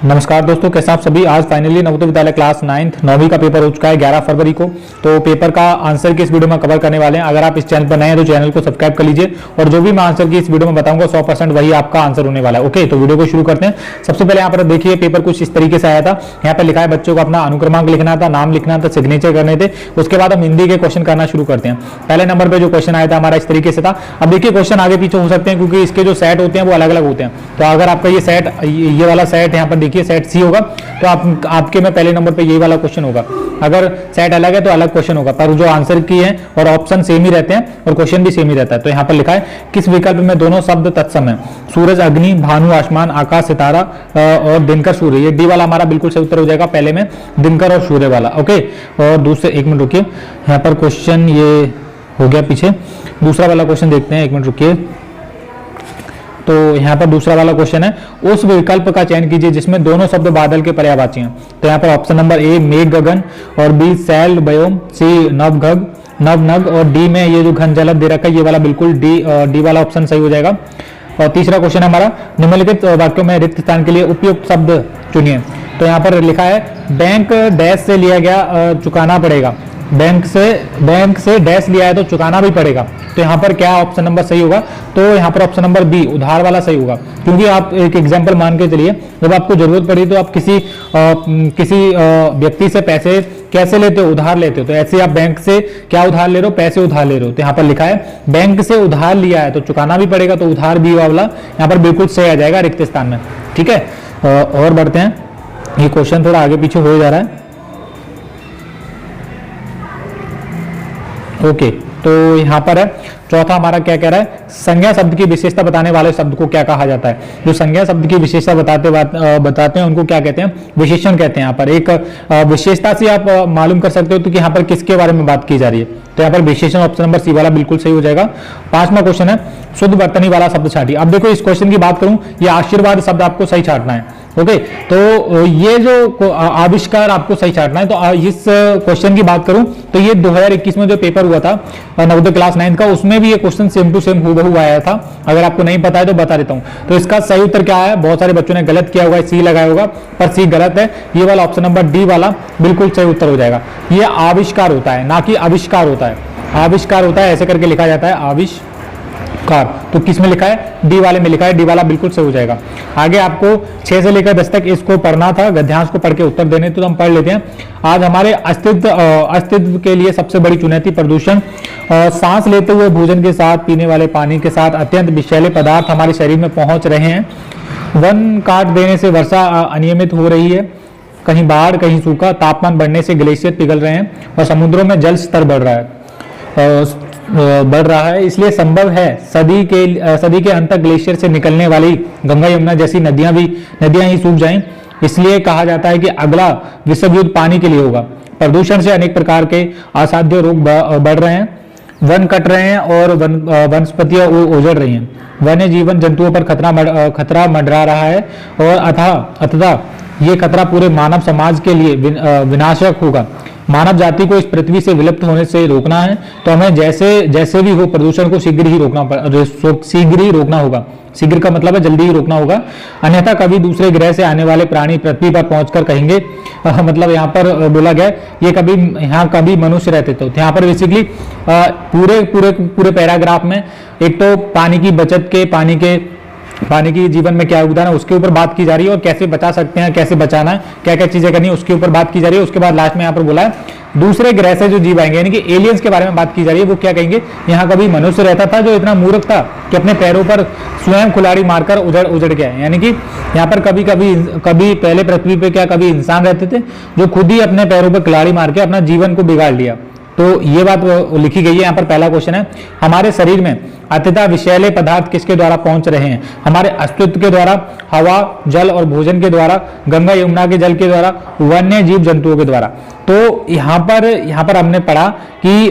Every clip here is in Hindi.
नमस्कार दोस्तों, कैसे आप सभी। आज फाइनली नवोदय विद्यालय क्लास 9वीं का पेपर हो चुका है 11 फरवरी को। तो पेपर का आंसर की इस वीडियो में कवर करने वाले हैं। अगर आप इस चैनल पर नए हैं तो चैनल को सब्सक्राइब कर लीजिए और जो भी मैं आंसर की इस वीडियो में बताऊंगा 100% वही आपका आंसर होने वाला है। ओके, तो वीडियो को शुरू करते हैं। सबसे पहले यहाँ पर देखिए पेपर कुछ इस तरीके से आया था। यहाँ पर लिखा है बच्चों को अपना अनुक्रमांक लिखना था, नाम लिखना था, सिग्नेचर करने थे। उसके बाद हम हिंदी के क्वेश्चन करना शुरू करते हैं। पहले नंबर पर जो क्वेश्चन आया था हमारा इस तरीके से था। अब देखिए क्वेश्चन आगे पीछे हो सकते हैं क्योंकि इसके जो सेट होते हैं वो अलग अलग होते हैं। तो अगर आपका ये सेट, ये वाला सेट यहाँ पर देखिए सेट सी होगा तो आपके में पहले नंबर पे यही वाला क्वेश्चन होगा। अगर सेट अलग है तो अलग क्वेश्चन होगा, पर जो आंसर की है और ऑप्शन सेम ही रहते हैं और क्वेश्चन भी सेम ही रहता है। तो यहाँ पर लिखा है किस विकल्प में दोनों शब्द तत्सम है। सूरज, अग्नि, भानु, आसमान, आकाश, सितारा और दिनकर, सूर्य। ये डी वाला हमारा बिल्कुल सही उत्तर हो जाएगा, पहले में दिनकर और सूर्य वाला। ओके, और दूसरे, एक मिनट रुकिए, यहाँ पर क्वेश्चन ये हो गया पीछे। दूसरा वाला क्वेश्चन देखते हैं, एक मिनट रुकिए। तो यहाँ पर दूसरा वाला क्वेश्चन है, उस विकल्प का चयन कीजिए जिसमें दोनों शब्द बादल के पर्यायवाची हैं। तो यहाँ पर ऑप्शन नंबर ए मेघ गगन और बी सैल व्योम, सी नवघग नवनग और डी में ये जो घन जलद दे रखा है ये वाला बिल्कुल डी वाला ऑप्शन सही हो जाएगा। और तीसरा क्वेश्चन हमारा, निम्नलिखित वाक्यों में रिक्त स्थान के लिए उपयुक्त शब्द चुनिए। तो यहाँ पर लिखा है बैंक डैश से लिया गया, चुकाना पड़ेगा। बैंक से डैश लिया है तो चुकाना भी पड़ेगा। तो यहाँ पर क्या ऑप्शन नंबर सही होगा? तो यहाँ पर ऑप्शन नंबर बी उधार वाला सही होगा, क्योंकि आप एक एग्जांपल मान के चलिए, जब आपको जरूरत पड़ी तो आप किसी व्यक्ति से पैसे कैसे लेते हो? उधार लेते हो। तो ऐसे आप बैंक से क्या उधार ले रहे हो? पैसे उधार ले रहे हो। तो यहाँ पर लिखा है बैंक से उधार लिया है तो चुकाना भी पड़ेगा, तो उधार बी वाला यहाँ पर बिल्कुल सही आ जाएगा रिक्त स्थान में। ठीक है, और बढ़ते हैं। ये क्वेश्चन थोड़ा आगे पीछे हो जा रहा है। ओके, तो यहाँ पर है चौथा हमारा क्या कह रहा है, संज्ञा शब्द की विशेषता बताने वाले शब्द को क्या कहा जाता है। जो संज्ञा शब्द की विशेषता बताते हैं उनको क्या कहते हैं? विशेषण कहते हैं। यहाँ पर एक विशेषता से आप मालूम कर सकते हो तो कि यहाँ पर किसके बारे में बात की जा रही है। तो यहाँ पर विशेषण ऑप्शन नंबर सी वाला बिल्कुल सही हो जाएगा। पांचवा क्वेश्चन है, शुद्ध वर्तनी वाला शब्द छाटिए। अब देखो इस क्वेश्चन की बात करूं, ये आशीर्वाद शब्द आपको सही छाटना है। ओके, तो ये जो आविष्कार आपको सही छाटना है। तो इस क्वेश्चन की बात करूं तो ये 2021 में जो पेपर हुआ था नवोदय क्लास 9 का, उसमें भी ये क्वेश्चन सेम टू सेम हूबहू आया था। अगर आपको नहीं पता है तो बता देता हूं। तो इसका सही उत्तर क्या है? बहुत सारे बच्चों ने गलत किया होगा, सी लगाया होगा, पर सी गलत है। ये वाला ऑप्शन नंबर डी वाला बिल्कुल सही उत्तर हो जाएगा। ये आविष्कार होता है, ना कि आविष्कार होता है। आविष्कार होता है, ऐसे करके लिखा जाता है आविष्कार। तो किस में लिखा है? डी वाले में लिखा है, डी वाला बिल्कुल सही हो जाएगा। आगे आपको 6 से लेकर 10 तक इसको पढ़ना था, गद्यांश को पढ़ के उत्तर देने, तो हम पढ़ लेते हैं। आज हमारे अस्तित्व के लिए सबसे बड़ी चुनौती प्रदूषण। सांस लेते हुए भोजन के साथ, पीने वाले पानी के साथ अत्यंत विषैले पदार्थ हमारे शरीर में पहुंच रहे हैं। वन काट देने से वर्षा अनियमित हो रही है, कहीं बाढ़ कहीं सूखा, तापमान बढ़ने से ग्लेशियर पिघल रहे हैं और समुद्रों में जल स्तर बढ़ रहा है। इसलिए संभव है सदी के अंत तक ग्लेशियर से निकलने वाली गंगा यमुना जैसी नदियां ही सूख जाएं। इसलिए कहा जाता है कि अगला विश्व युद्ध पानी के लिए होगा। प्रदूषण से अनेक प्रकार के असाध्य रोग बढ़ रहे हैं, वन कट रहे हैं और वनस्पतियां उजड़ रही हैं। वन्य जीवन जंतुओं पर खतरा मंडरा रहा है और अतः ये खतरा पूरे मानव समाज के लिए विनाशक होगा। मानव जाति को इस पृथ्वी से विलुप्त होने से रोकना है तो हमें जैसे भी हो प्रदूषण को शीघ्र ही रोकना होगा। शीघ्र का मतलब है जल्दी ही रोकना होगा, अन्यथा कभी दूसरे ग्रह से आने वाले प्राणी पृथ्वी पर पहुंचकर कहेंगे, मतलब यहाँ पर बोला गया ये कभी मनुष्य रहते। तो यहाँ पर बेसिकली पूरे पैराग्राफ में एक तो पानी की बचत के, पानी की जीवन में क्या योगदान है उसके ऊपर बात की जा रही है, और कैसे बचा सकते हैं, कैसे बचाना है, क्या क्या चीजें करनी है उसके ऊपर बात की जा रही है। उसके बाद लास्ट में यहाँ पर बोला है दूसरे ग्रह से जो जीव आएंगे, यानी कि एलियंस के बारे में बात की जा रही है। वो क्या कहेंगे, यहाँ कभी मनुष्य रहता था जो इतना मूर्ख था कि अपने पैरों पर स्वयं कुल्हाड़ी मारकर उजड़ गया। यानी कि यहाँ पर कभी पहले पृथ्वी पे क्या कभी इंसान रहते थे जो खुद ही अपने पैरों पर कुल्हाड़ी मार के अपना जीवन को बिगाड़ लिया। तो ये बात लिखी गई है। यहाँ पर पहला क्वेश्चन है, हमारे शरीर में अत्यधिक विषैले पदार्थ किसके द्वारा पहुंच रहे हैं? हमारे अस्तित्व के द्वारा, हवा, जल और भोजन के द्वारा, गंगा यमुना के जल के द्वारा, वन्य जीव जंतुओं के द्वारा। तो यहाँ पर हमने पढ़ा कि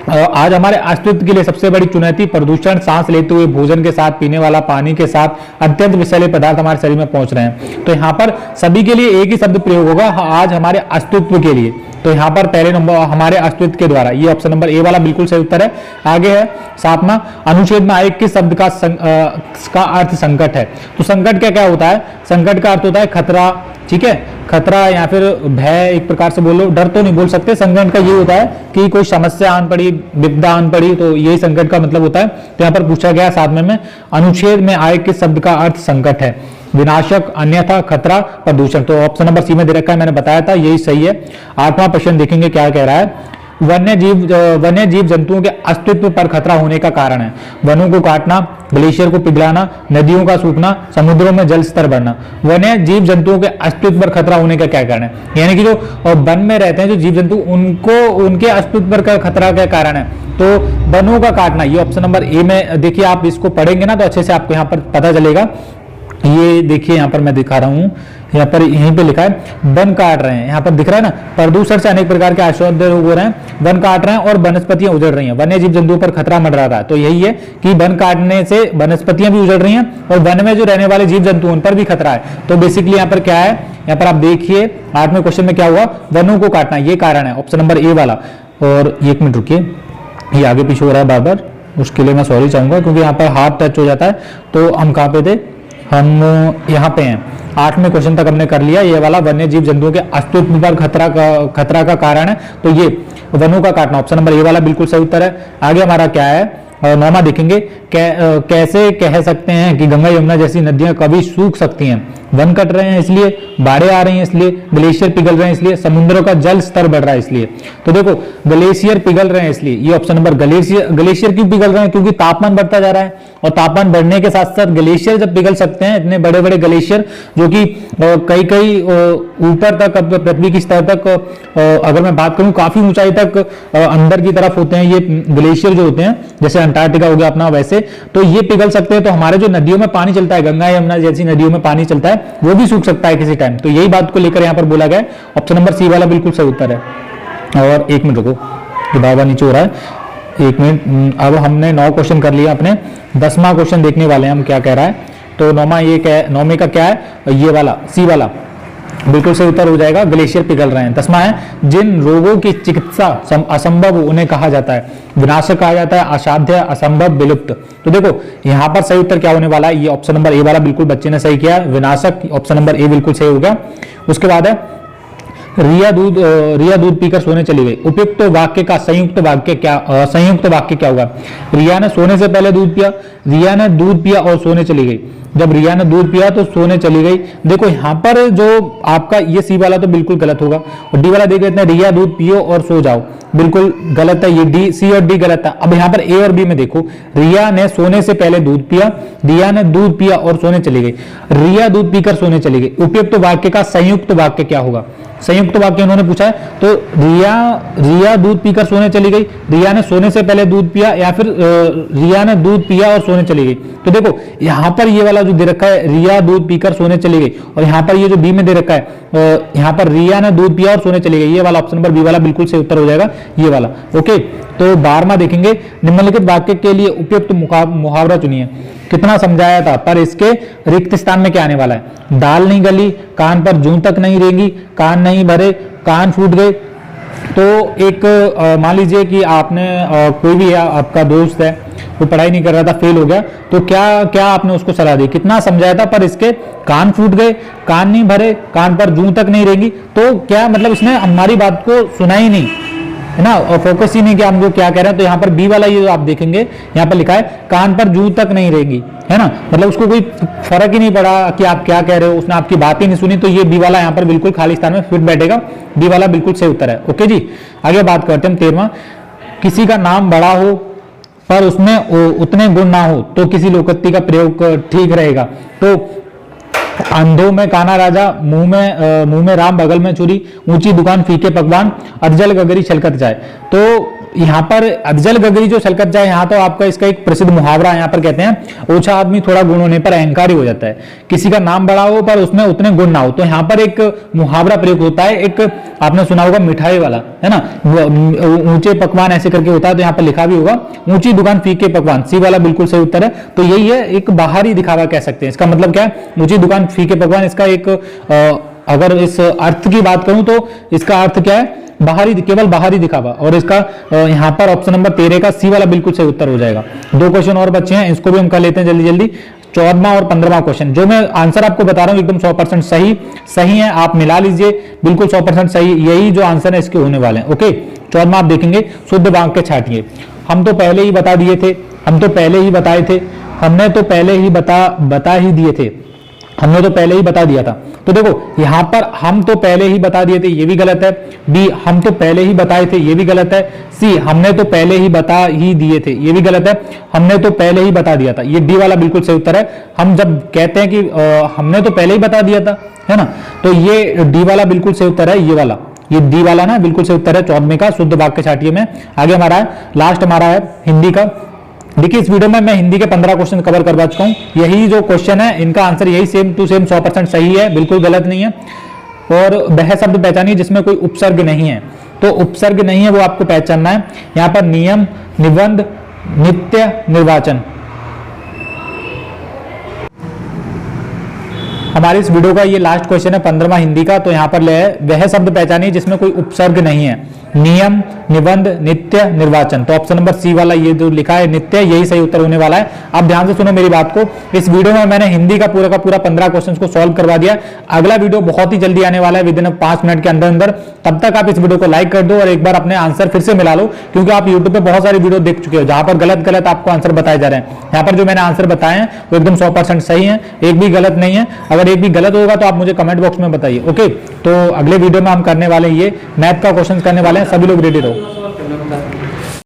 आज हमारे अस्तित्व के लिए सबसे बड़ी चुनौती प्रदूषण, सांस लेते हुए, भोजन के साथ, पीने वाला पानी के साथ अत्यंत विषैले पदार्थ हमारे शरीर में पहुंच रहे हैं। तो यहाँ पर सभी के लिए एक ही शब्द प्रयोग होगा, आज हमारे अस्तित्व के लिए। तो यहाँ पर पहले नंबर हमारे अस्तित्व के द्वारा, ये ऑप्शन नंबर ए वाला बिल्कुल सही उत्तर है। आगे है 7वां, अनुच्छेद में आए किस शब्द का अर्थ संकट है। तो संकट क्या क्या होता है? संकट का अर्थ होता है खतरा, ठीक है, खतरा या फिर भय, एक प्रकार से बोलो, डर तो नहीं बोल सकते। संकट का ये होता है कि कोई समस्या आन पड़ी, विपदा आन पड़ी, तो यही संकट का मतलब होता है। तो यहाँ पर पूछा गया 7वें में, अनुच्छेद में आए किस शब्द का अर्थ संकट है। विनाशक, अन्यथा, खतरा, प्रदूषण। तो ऑप्शन नंबर सी में दे रखा है, मैंने बताया था, यही सही है। 8वां प्रश्न देखेंगे क्या कह रहा है। वन्य जीव जंतुओं के अस्तित्व पर खतरा होने का कारण है। वनों को काटना, ग्लेशियर को पिघलाना, नदियों का सूखना, समुद्रों में जल स्तर बढ़ना। वन्य जीव जंतुओं के अस्तित्व पर खतरा होने का क्या कारण है? यानी कि जो वन में रहते हैं जो जीव जंतु, उनको उनके अस्तित्व पर खतरा क्या कारण है? तो वनों का काटना, ये ऑप्शन नंबर ए में। देखिए आप इसको पढ़ेंगे ना तो अच्छे से आपको यहाँ पर पता चलेगा। ये देखिए यहाँ पर मैं दिखा रहा हूँ, यहाँ पर यहीं पे लिखा है वन काट रहे हैं, यहाँ पर दिख रहा है ना, प्रदूषण से अनेक प्रकार के औषध रोग हो रहे हैं, वन काट रहे हैं और वनस्पतियां उजड़ रही हैं, वन्य जीव जंतुओं पर खतरा मंडरा रहा है। तो यही है कि वन काटने से वनस्पतियां भी उजड़ रही हैं और वन में जो रहने वाले जीव जंतु उन पर भी खतरा है। तो बेसिकली यहाँ पर क्या है, यहाँ पर आप देखिए 8वें क्वेश्चन में क्या हुआ, वनों को काटना, ये कारण है, ऑप्शन नंबर ए वाला। और 1 मिनट रुकिए, ये आगे पीछे हो रहा है बार बार, उसके लिए मैं सॉरी चाहूंगा क्योंकि यहाँ पर हाथ टच हो जाता है। तो हम कहाँ पे थे, हम यहाँ पे हैं। 8वें क्वेश्चन तक हमने कर लिया, ये वाला वन्य जीव जंतुओं के अस्तित्व पर खतरा का कारण है। तो ये वनों का काटना, ऑप्शन नंबर ए वाला बिल्कुल सही उत्तर है। आगे हमारा क्या है, 9वां देखेंगे, कैसे कह सकते हैं कि गंगा यमुना जैसी नदियां कभी सूख सकती हैं। वन कट रहे हैं इसलिए, बाढ़ें आ रही हैं इसलिए, ग्लेशियर पिघल रहे हैं इसलिए, समुद्रों का जल स्तर बढ़ रहा है इसलिए। तो देखो ग्लेशियर पिघल रहे हैं इसलिए, ये ऑप्शन नंबर, ग्लेशियर क्यों पिघल रहे हैं? क्योंकि तापमान बढ़ता जा रहा है और तापमान बढ़ने के साथ साथ ग्लेशियर जब पिघल सकते हैं, इतने बड़े बड़े ग्लेशियर जो कि कई ऊपर तक, पृथ्वी की सतह तक, अगर मैं बात करूं काफी ऊंचाई तक अंदर की तरफ होते हैं ये ग्लेशियर जो होते हैं, जैसे अंटार्कटिका हो गया अपना, वैसे तो ये पिघल सकते हैं। तो हमारे जो नदियों में पानी चलता है, गंगा यमुना जैसी नदियों में पानी चलता है, वो भी सूख सकता है किसी टाइम। तो यही बात को लेकर यहाँ पर बोला गया, ऑप्शन नंबर सी वाला बिल्कुल सही उत्तर है। और 1 मिनट रुको, ये बार बार नीचे हो रहा है, 1 मिनट। अब हमने 9 क्वेश्चन कर लिया, अपने 10वां क्वेश्चन देखने वाले हैं हम, क्या कह रहा है। तो 9वें का क्या है, ये वाला सी वाला बिल्कुल सही उत्तर हो जाएगा, ग्लेशियर पिघल रहे हैं। 10वां है, जिन रोगों की चिकित्सा असंभव उन्हें कहा जाता है। विनाशक कहा जाता है, असाध्य, असंभव, विलुप्त। तो देखो यहाँ पर सही उत्तर क्या होने वाला है, ये ऑप्शन नंबर ए वाला बिल्कुल बच्चे ने सही किया, विनाशक, ऑप्शन नंबर ए बिल्कुल सही हो गया। उसके बाद है रिया दूध पीकर सोने चली गई। उपयुक्त वाक्य का संयुक्त वाक्य क्या होगा? रिया ने सोने से पहले दूध पिया, रिया ने दूध पिया और सोने चली गई। जब रिया ने दूध पिया तो सोने चली गई। देखो यहाँ पर जो आपका ये सी वाला तो बिल्कुल गलत होगा, और डी वाला देख लेते हैं, रिया दूध पियो और सो जाओ, बिल्कुल गलत है, ये डी, सी और डी गलत है। अब यहाँ पर ए और बी में देखो, रिया ने सोने से पहले दूध पिया, रिया ने दूध पिया और सोने चली गई, रिया दूध पीकर सोने चली गई। उपयुक्त वाक्य का संयुक्त वाक्य क्या होगा? संयुक्त वाक्य उन्होंने पूछा है, तो रिया दूध पीकर सोने चली गई, रिया ने सोने से पहले दूध पिया, या फिर रिया ने दूध पिया और सोने चली गई। तो देखो यहाँ पर ये वाला जो दे रखा है, रिया दूध पीकर सोने चली गई, और यहाँ पर ये जो बी में दे रखा है, यहाँ पर रिया ने दूध पिया और सोने चली गई, ये वाला ऑप्शन नंबर बी वाला बिल्कुल सही उत्तर हो जाएगा, ये वाला। ओके, तो 12वां देखेंगे, निम्नलिखित वाक्य के लिए उपयुक्त मुहावरा चुनिए। कितना समझाया था, पर इसके रिक्त स्थान में क्या आने वाला है? दाल नहीं गली, कान पर जूं तक नहीं रेंगी, कान नहीं भरे, कान फूट गए। तो एक मान लीजिए कि आपने कोई भी आपका दोस्त है, वो पढ़ाई नहीं कर रहा था, फेल हो गया, तो क्या आपने उसको सलाह दी? कितना समझाया था, पर इसके कान फूट गए, कान नहीं भरे, कान पर जूं तक नहीं रेंगी। तो क्या मतलब इसने हमारी बात को सुना ही नहीं, है ना, और फोकस ही नहीं कि हम जो क्या कह रहे हैं। तो यहाँ पर बी वाला ये आप देखेंगे, यहाँ पर लिखा है कान पर जूं तक नहीं रहेगी, है ना, मतलब उसको कोई फर्क ही नहीं पड़ा कि आप क्या कह रहे हो, उसने आपकी बात ही नहीं सुनी। तो ये बी वाला यहाँ पर बिल्कुल खाली स्थान में फिट बैठेगा, बी वाला बिल्कुल सही उत्तर है। ओके जी, आगे बात करते हैं 13वां, किसी का नाम बड़ा हो पर उसमें उतने गुण ना हो तो किसी लोकोक्ति का प्रयोग ठीक रहेगा। तो अंधों में काना राजा, मुंह में राम, बगल में छुरी, ऊंची दुकान फीके पकवान, अधजल गगरी छलकत जाए। तो यहाँ पर अफजल गगरी जो छलकत जाए, यहाँ तो आपका इसका एक प्रसिद्ध मुहावरा यहाँ पर कहते हैं, ओछा आदमी थोड़ा गुण होने पर अहंकारी हो जाता है। किसी का नाम बड़ा हो पर उसमें उतने गुण ना हो। तो यहाँ पर एक मुहावरा प्रयोग होता है, एक आपने सुना होगा मिठाई वाला, है ना, ऊंचे पकवान ऐसे करके होता है, तो यहाँ पर लिखा भी होगा ऊंची दुकान फीके पकवान। सी वाला बिल्कुल सही उत्तर है। तो यही है, एक बाहरी दिखावा कह सकते हैं। इसका मतलब क्या है, ऊंची दुकान फीके पकवान, इसका एक अगर इस अर्थ की बात करूं तो इसका अर्थ क्या है, बाहरी, केवल बाहरी दिखावा। और इसका यहाँ पर ऑप्शन नंबर 13 का सी वाला बिल्कुल सही उत्तर हो जाएगा। 2 क्वेश्चन और बचे हैं, इसको भी हम कर लेते हैं जल्दी जल्दी। 14वां और 15वां क्वेश्चन, जो मैं आंसर आपको बता रहा हूं एकदम 100% सही है, आप मिला लीजिए, बिल्कुल 100% सही, यही जो आंसर है इसके होने वाले हैं। ओके, 14वां आप देखेंगे, शुद्ध वाक्य छाटिए। हम तो पहले ही बता दिए थे, हम तो पहले ही बताए थे, हमने तो पहले ही बता ही दिए थे, हमने तो पहले ही बता दिया था। तो देखो यहां पर हम तो पहले ही बता दिए थे, ये भी गलत है। बी, हम तो पहले ही बताए थे, ये भी गलत है। सी, हमने तो पहले ही बता ही दिए थे, ये भी गलत है। हमने तो पहले ही बता दिया था, ये डी वाला बिल्कुल सही उत्तर है। हम जब कहते हैं कि हमने तो पहले ही बता दिया था, है ना, तो ये डी वाला बिल्कुल सही उत्तर है। ये वाला, ये डी वाला ना बिल्कुल सही उत्तर है 14वें का। शुद्ध वाक्य छाटिए में आगे हमारा है, लास्ट हमारा है हिंदी का। देखिए इस वीडियो में मैं हिंदी के 15 क्वेश्चन कवर करवा चुका हूं। यही जो क्वेश्चन है इनका आंसर यही सेम टू सेम 100% सही है, बिल्कुल गलत नहीं है। और वह शब्द पहचानिए जिसमें कोई उपसर्ग नहीं है। तो उपसर्ग नहीं है वो आपको पहचानना है। यहां पर नियम, निबंध, नित्य, निर्वाचन। हमारी इस वीडियो का ये लास्ट क्वेश्चन है 15वां हिंदी का। तो यहां पर ले वह शब्द पहचानिए जिसमें कोई उपसर्ग नहीं है। नियम, निबंध, नित्य, निर्वाचन। तो ऑप्शन नंबर सी वाला ये जो लिखा है नित्य, यही सही उत्तर होने वाला है। अब ध्यान से सुनो मेरी बात को। इस वीडियो में मैंने हिंदी का पूरा 15 क्वेश्चन को सॉल्व करवा दिया। अगला वीडियो बहुत ही जल्दी आने वाला है, विद इन 5 मिनट के अंदर अंदर। तब तक आप इस वीडियो को लाइक कर दो और एक बार अपने आंसर फिर से मिला लो, क्योंकि आप यूट्यूब पे बहुत सारी वीडियो देख चुके हो जहां पर गलत गलत आपको आंसर बताए जा रहे हैं। यहाँ पर जो मैंने आंसर बताए हैं वो एकदम 100% सही है, एक भी गलत नहीं है। अगर एक भी गलत होगा तो आप मुझे कमेंट बॉक्स में बताइए। ओके, तो अगले वीडियो में हम करने वाले ये मैथ का क्वेश्चन करने वाले हैं। सभी लोग रेडी रहो।